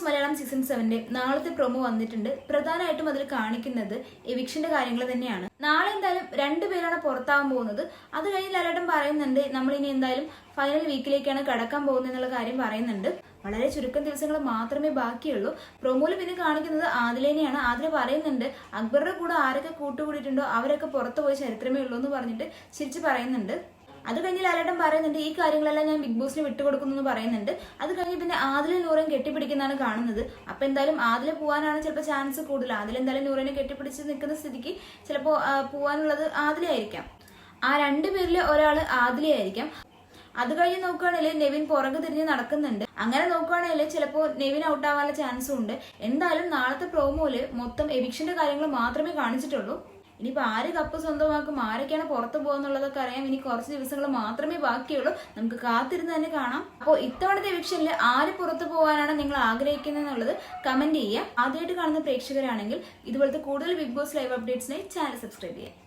Malayalam season 7 നാളത്തെ promo വന്നിട്ടുണ്ട്. പ്രധാനമായിട്ടും അതിൽ കാണിക്കുന്നത് എവിക്ഷന്റെ കാര്യങ്ങൾ തന്നെയാണ്. നാളെ എന്തായാലും 2 പേരാണ് പുറത്താവാൻ പോകുന്നത്. അത് കഴിഞ്ഞ് ലാലേട്ടൻ പറയുന്നുണ്ട് നമ്മൾ ഇനി എന്തായാലും ഫൈനൽ വീക്കിലേക്കാണ് കടക്കാൻ പോകുന്നത് എന്നുള്ള കാര്യം പറയുന്നുണ്ട്. വളരെ ചുരുക്കം ദിവസങ്ങൾ മാത്രമേ ബാക്കിയുള്ളൂ. പ്രൊമോയിൽ പിന്നെ കാണിക്കുന്നത് ആദിലേനെയാണ്. ആദില പറയുന്നുണ്ട് അക്ബറുടെ കൂടെ ആരൊക്കെ കൂട്ടുകൂടിയിട്ടുണ്ടോ അവരൊക്കെ പുറത്തു പോയ ചരിത്രമേ ഉള്ളൂ എന്ന് പറഞ്ഞിട്ട് ചിരിച്ച് പറയുന്നുണ്ട്. അത് കഴിഞ്ഞ് ലാലേട്ടൻ പറയുന്നുണ്ട് ഈ കാര്യങ്ങളെല്ലാം ഞാൻ ബിഗ് ബോസിന് വിട്ടുകൊടുക്കുന്നു എന്ന് പറയുന്നുണ്ട്. അത് കഴിഞ്ഞ് പിന്നെ ആദിലെ നൂറയും കെട്ടിപ്പിടിക്കുന്നതാണ് കാണുന്നത്. അപ്പൊ എന്തായാലും ആദിലെ പോകാനാണ് ചിലപ്പോൾ ചാൻസ് കൂടുതൽ. ആദില എന്തായാലും നൂറിനെ കെട്ടിപ്പിടിച്ച് നിൽക്കുന്ന സ്ഥിതിക്ക് ചിലപ്പോൾ പോകാനുള്ളത് ആദിലയായിരിക്കാം. ആ 2 പേരിൽ ഒരാൾ ആദിലയായിരിക്കാം. അത് കഴിഞ്ഞ് നോക്കുകയാണെങ്കിൽ നെവിൻ പുറകെ തിരിഞ്ഞ് നടക്കുന്നുണ്ട്. അങ്ങനെ നോക്കുകയാണെങ്കിൽ ചിലപ്പോൾ നെവിൻ ഔട്ട് ആവാനുള്ള ചാൻസും ഉണ്ട്. എന്തായാലും നാളത്തെ പ്രോമോയില് മൊത്തം എവിക്ഷന്റെ കാര്യങ്ങൾ മാത്രമേ കാണിച്ചിട്ടുള്ളൂ. ഇനിയിപ്പോൾ ആര് കപ്പ് സ്വന്തമാക്കും, ആരൊക്കെയാണ് പുറത്തു പോകുന്നുള്ളതൊക്കെ അറിയാം. ഇനി കുറച്ച് ദിവസങ്ങൾ മാത്രമേ ബാക്കിയുള്ളൂ. നമുക്ക് കാത്തിരുന്ന് തന്നെ കാണാം. അപ്പോൾ ഇത്തവണത്തെ എവിക്ഷനിൽ ആര് പുറത്തു പോകാനാണ് നിങ്ങൾ ആഗ്രഹിക്കുന്നത് എന്നുള്ളത് കമന്റ് ചെയ്യുക. ആദ്യമായിട്ട് കാണുന്ന പ്രേക്ഷകരാണെങ്കിൽ ഇതുപോലത്തെ കൂടുതൽ ബിഗ് ബോസ് ലൈവ് അപ്ഡേറ്റ്സിനായി ചാനൽ സബ്സ്ക്രൈബ് ചെയ്യുക.